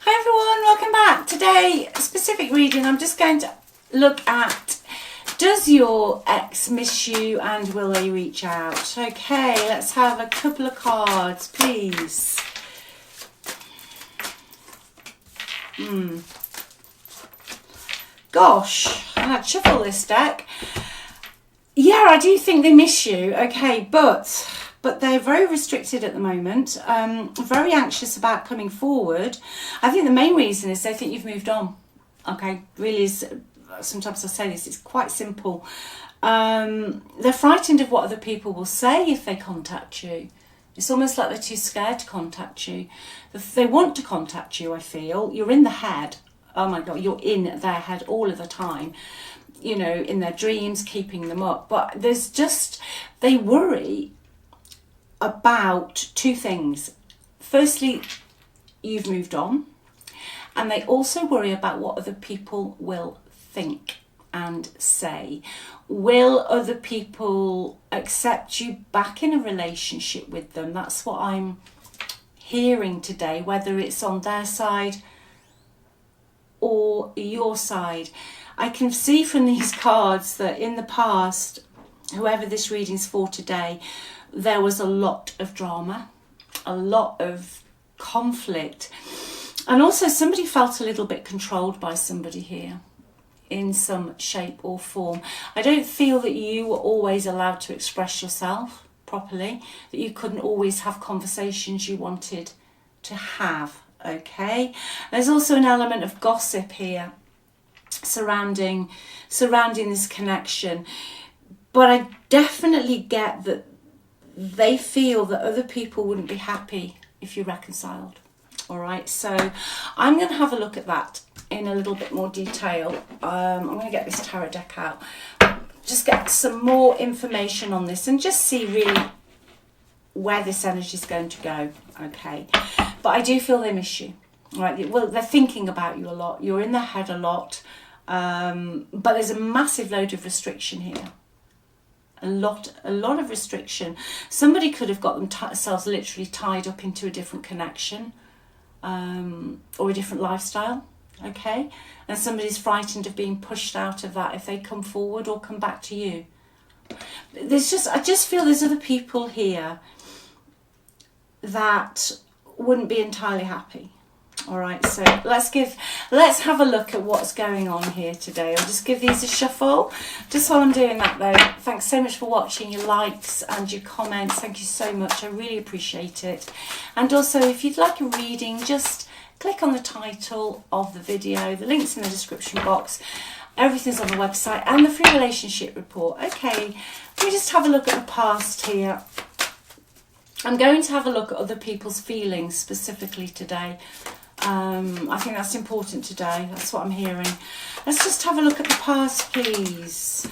Hi everyone, welcome back. Today, a specific reading. I'm just going to look at, does your ex miss you and will they reach out? Okay, let's have a couple of cards, please. Gosh, I had to shuffle this deck. Yeah, I do think they miss you, okay, but they're very restricted at the moment, very anxious about coming forward. I think the main reason is they think you've moved on, okay, really is, sometimes I say this, it's quite simple. They're frightened of what other people will say if they contact you. It's almost like they're too scared to contact you. They want to contact you, I feel. You're in the head. Oh my God, you're in their head all of the time. You know, in their dreams, keeping them up. But there's just, they worry about two things. Firstly, you've moved on. And they also worry about what other people will think and say. Will other people accept you back in a relationship with them? That's what I'm hearing today, whether it's on their side or your side. I can see from these cards that in the past, whoever this reading's for today, there was a lot of drama, a lot of conflict. And also somebody felt a little bit controlled by somebody here in some shape or form. I don't feel that you were always allowed to express yourself properly, that you couldn't always have conversations you wanted to have, okay? There's also an element of gossip here surrounding this connection. But I definitely get that they feel that other people wouldn't be happy if you reconciled. All right, so I'm going to have a look at that in a little bit more detail. I'm going to get this tarot deck out, just get some more information on this and just see really where this energy is going to go, okay? But I do feel they miss you, all right? Well, they're thinking about you a lot. You're in their head a lot, but there's a massive load of restriction here. A lot of restriction. Somebody could have got themselves literally tied up into a different connection, or a different lifestyle, okay? And somebody's frightened of being pushed out of that if they come forward or come back to you. I just feel there's other people here that wouldn't be entirely happy. All right, so let's have a look at what's going on here today. I'll just give these a shuffle. Just while I'm doing that though, thanks so much for watching, your likes and your comments. Thank you so much, I really appreciate it. And also, if you'd like a reading, just click on the title of the video. The link's in the description box. Everything's on the website and the free relationship report. Okay, let me just have a look at the past here. I'm going to have a look at other people's feelings specifically today. I think that's important today. That's what I'm hearing. Let's just have a look at the past, please.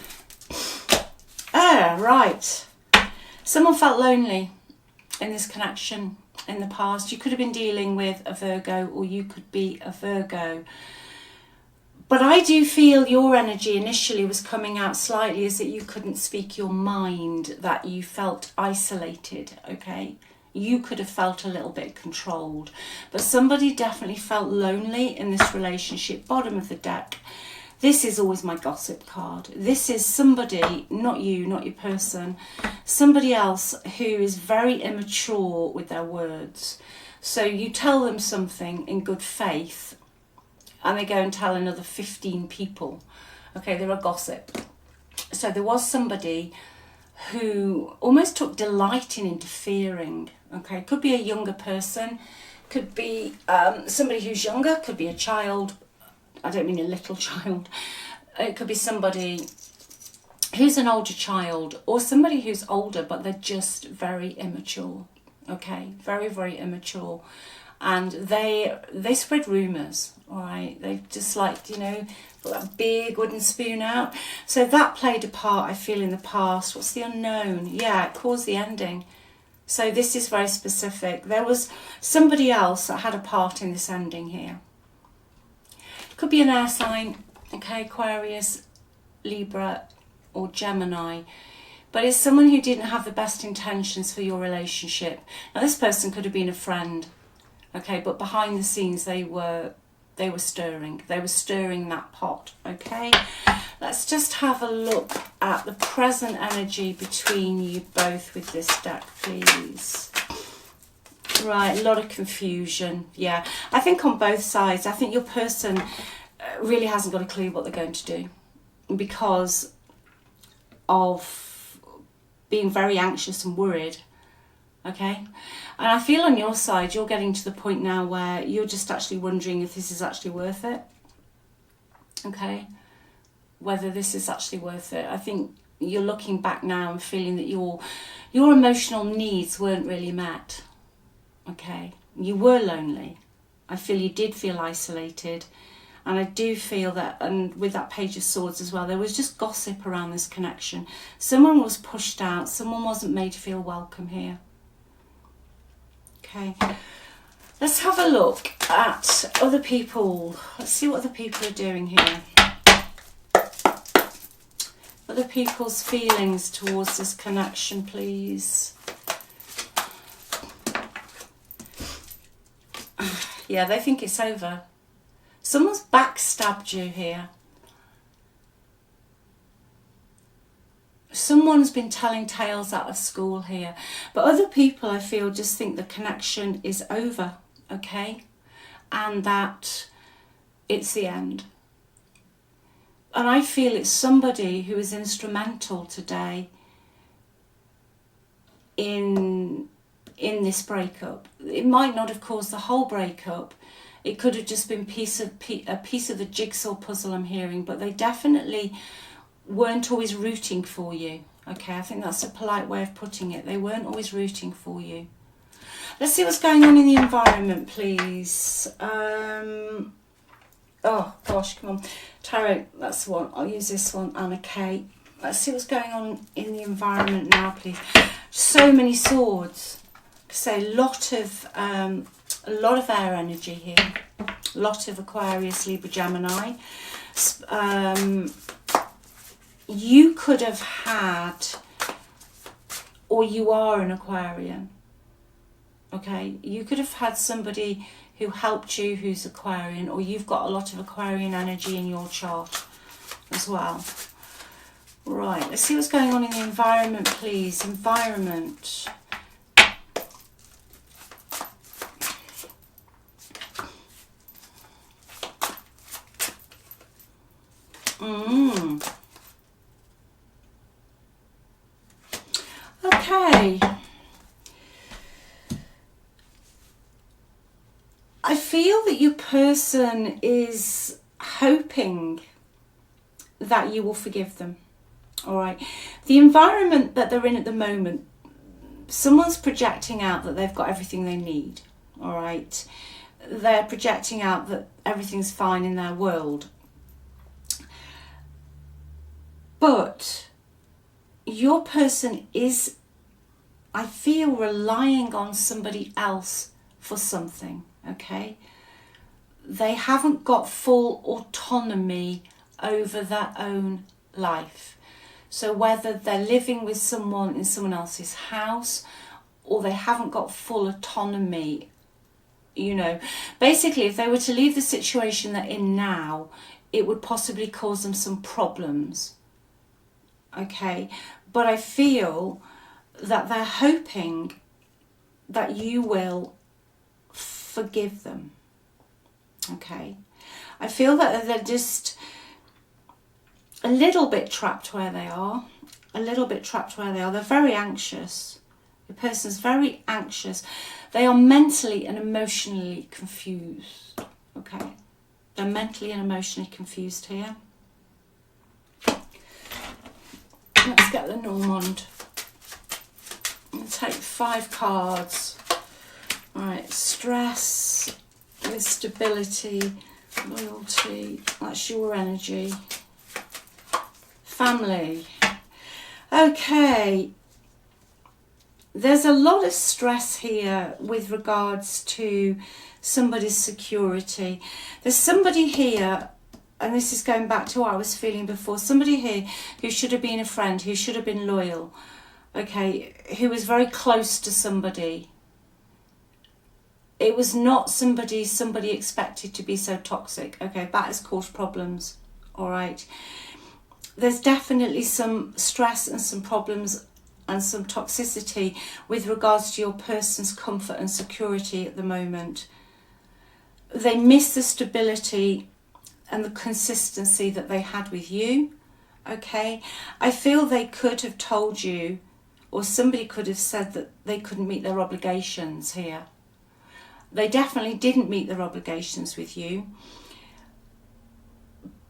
Right. Someone felt lonely in this connection in the past. You could have been dealing with a Virgo, or you could be a Virgo. But I do feel your energy initially was coming out slightly as that you couldn't speak your mind, that you felt isolated, okay? You could have felt a little bit controlled, but somebody definitely felt lonely in this relationship. Bottom of the deck. This is always my gossip card. This is somebody, not you, not your person, somebody else who is very immature with their words. So you tell them something in good faith and they go and tell another 15 people. Okay, they're a gossip. So there was somebody who almost took delight in interfering. Okay, could be a younger person, could be somebody who's younger, could be a child. I don't mean a little child. It could be somebody who's an older child, or somebody who's older but they're just very immature. Okay, very, very immature. And they spread rumours, all right? They just like, you know, got that big wooden spoon out. So that played a part, I feel, in the past. What's the unknown? Yeah, it caused the ending. So this is very specific. There was somebody else that had a part in this ending here. Could be an air sign, okay, Aquarius, Libra, or Gemini. But it's someone who didn't have the best intentions for your relationship. Now, this person could have been a friend. Okay, but behind the scenes they were stirring. They were stirring that pot. Okay, let's just have a look at the present energy between you both with this deck, please. Right, a lot of confusion. Yeah, I think on both sides. I think your person really hasn't got a clue what they're going to do because of being very anxious and worried. Okay, and I feel on your side you're getting to the point now where you're just actually wondering if this is actually worth it. Okay, whether this is actually worth it. I think you're looking back now and feeling that your emotional needs weren't really met. Okay, you were lonely. I feel you did feel isolated, and I do feel that, and with that Page of Swords as well, there was just gossip around this connection. Someone was pushed out, someone wasn't made to feel welcome here. Okay, let's have a look at other people. Let's see what other people are doing here. Other people's feelings towards this connection, please. Yeah, they think it's over. Someone's backstabbed you here. Someone's been telling tales out of school here. But other people, I feel, just think the connection is over, okay? And that it's the end. And I feel it's somebody who is instrumental today in this breakup. It might not have caused the whole breakup. It could have just been a piece of the jigsaw puzzle I'm hearing, but they definitely weren't always rooting for you. Okay, I think that's a polite way of putting it. They weren't always rooting for you. Let's see what's going on in the environment, please. Oh gosh, come on. Tarot, that's the one. I'll use this one. Anna Kate. Let's see what's going on in the environment now, please. So many swords. So a lot of air energy here. A lot of Aquarius, Libra, Gemini. You could have had, or you are an Aquarian. Okay, you could have had somebody who helped you who's Aquarian, or you've got a lot of Aquarian energy in your chart as well. Right, let's see what's going on in the environment, please. Environment. Okay. I feel that your person is hoping that you will forgive them. All right. The environment that they're in at the moment, someone's projecting out that they've got everything they need. All right. They're projecting out that everything's fine in their world. But your person is, I feel, relying on somebody else for something, okay? They haven't got full autonomy over their own life. So whether they're living with someone in someone else's house or they haven't got full autonomy, you know, basically if they were to leave the situation they're in now, it would possibly cause them some problems. Okay, but I feel that they're hoping that you will forgive them. Okay, I feel that they're just a little bit trapped where they are. They're very anxious. The person's very anxious. They are mentally and emotionally confused. Okay, they're mentally and emotionally confused here. Let's get the Normand. I'll take 5 cards. Right, stress with stability, loyalty, that's your energy. Family. Okay. There's a lot of stress here with regards to somebody's security. There's somebody here, and this is going back to what I was feeling before, somebody here who should have been a friend, who should have been loyal, okay, who was very close to somebody, It was not somebody expected to be so toxic. Okay, that has caused problems. All right. There's definitely some stress and some problems and some toxicity with regards to your person's comfort and security at the moment. They miss the stability and the consistency that they had with you. Okay, I feel they could have told you, or somebody could have said that they couldn't meet their obligations here. They definitely didn't meet their obligations with you,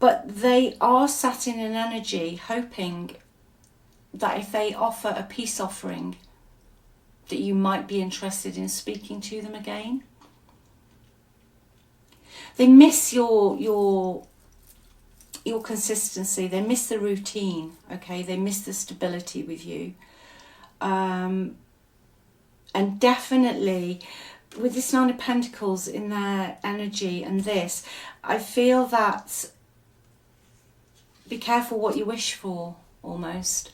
but they are sat in an energy hoping that if they offer a peace offering, that you might be interested in speaking to them again. They miss your consistency. They miss the routine. Okay, they miss the stability with you, and definitely with this Nine of Pentacles in their energy and this, I feel that be careful what you wish for. Almost,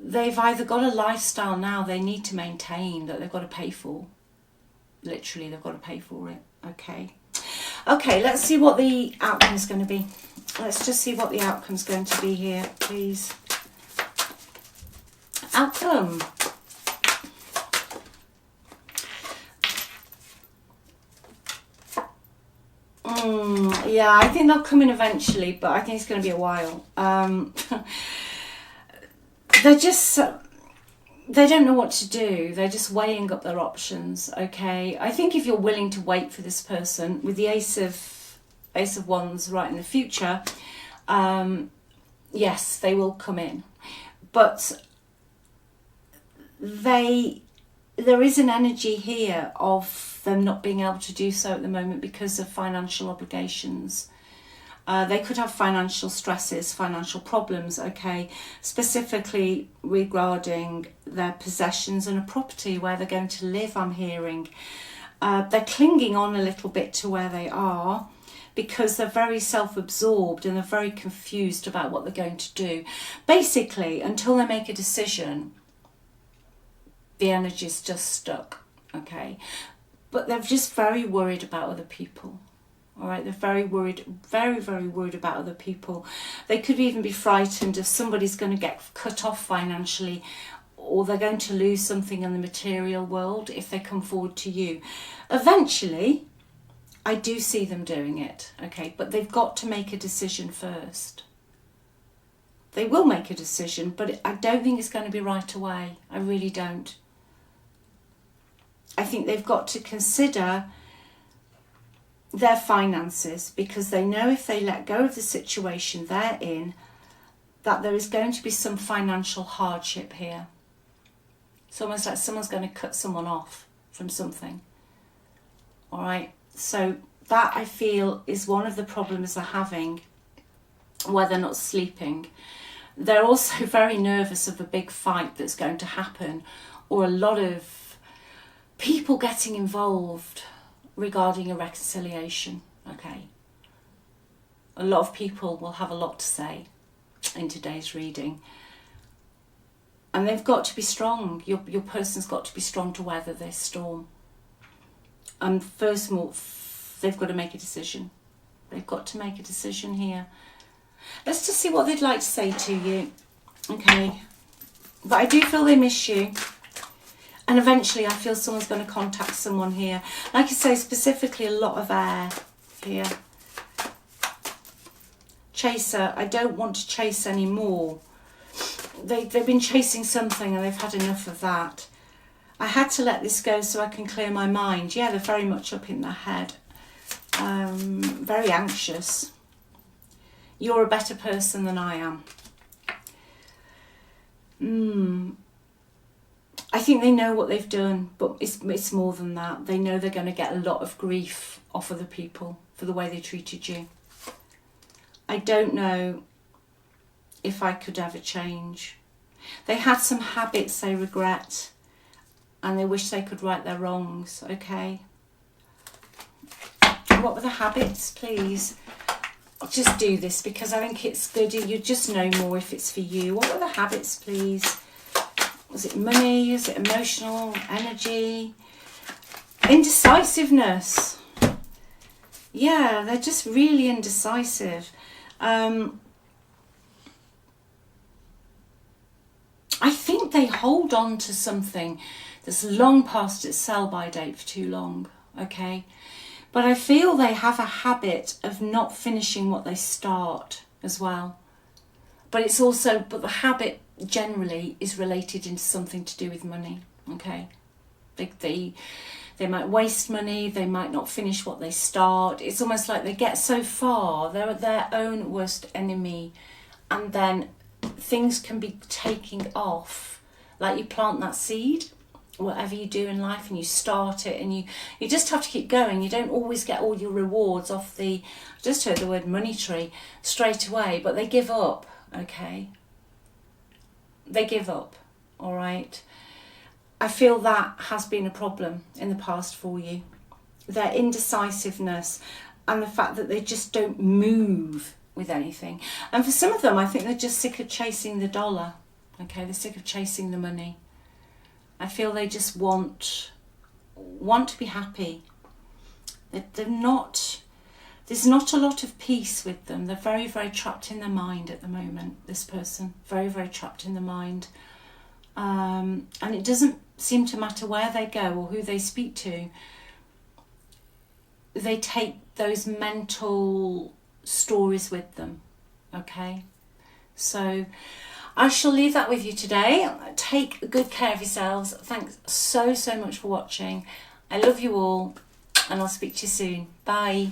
they've either got a lifestyle now they need to maintain that they've got to pay for. Literally, they've got to pay for it. Okay, let's see what the outcome is going to be. Let's just see what the outcome is going to be here, please. Outcome. Yeah, I think they'll come in eventually, but I think it's going to be a while. They're just... They don't know what to do. They're just weighing up their options, okay? I think if you're willing to wait for this person, with the Ace of Wands right in the future, yes, they will come in. But there is an energy here of them not being able to do so at the moment because of financial obligations. They could have financial stresses, financial problems, okay, specifically regarding their possessions and a property where they're going to live, I'm hearing. They're clinging on a little bit to where they are because they're very self-absorbed and they're very confused about what they're going to do. Basically, until they make a decision, the energy's just stuck, okay? But they're just very worried about other people. All right, they're very worried, very, very worried about other people. They could even be frightened if somebody's going to get cut off financially, or they're going to lose something in the material world if they come forward to you. Eventually, I do see them doing it, okay, but they've got to make a decision first. They will make a decision, but I don't think it's going to be right away. I really don't. I think they've got to consider their finances, because they know if they let go of the situation they're in, that there is going to be some financial hardship here. It's almost like someone's going to cut someone off from something. All right, so that I feel is one of the problems they're having, where they're not sleeping. They're also very nervous of a big fight that's going to happen, or a lot of people getting involved regarding a reconciliation, okay? A lot of people will have a lot to say in today's reading. And they've got to be strong. Your person's got to be strong to weather this storm. And first of all, they've got to make a decision. They've got to make a decision here. Let's just see what they'd like to say to you, okay? But I do feel they miss you. And eventually I feel someone's going to contact someone here. Like I say, specifically a lot of air here. Chaser, I don't want to chase anymore. They've been chasing something and they've had enough of that. I had to let this go so I can clear my mind. Yeah, they're very much up in their head. Very anxious. You're a better person than I am. I think they know what they've done, but it's more than that. They know they're going to get a lot of grief off other people for the way they treated you. I don't know if I could ever change. They had some habits they regret, and they wish they could right their wrongs, okay? What were the habits, please? I'll just do this because I think it's good. You just know more if it's for you. What were the habits, please? Was it money? Is it emotional energy? Indecisiveness. Yeah, they're just really indecisive. I think they hold on to something that's long past its sell-by date for too long, okay? But I feel they have a habit of not finishing what they start as well. But the habit generally is related into something to do with money, okay? They might waste money, they might not finish what they start. It's almost like they get so far, they're their own worst enemy, and then things can be taking off. Like you plant that seed, whatever you do in life, and you start it, and you just have to keep going. You don't always get all your rewards off I just heard the word money tree straight away, but they give up, okay? They give up, all right? I feel that has been a problem in the past for you. Their indecisiveness and the fact that they just don't move with anything. And for some of them, I think they're just sick of chasing the dollar. Okay, they're sick of chasing the money. I feel they just want to be happy. There's not a lot of peace with them. They're very, very trapped in their mind at the moment, this person. Very, very trapped in the mind. And it doesn't seem to matter where they go or who they speak to. They take those mental stories with them, okay? So I shall leave that with you today. Take good care of yourselves. Thanks so much for watching. I love you all, and I'll speak to you soon. Bye.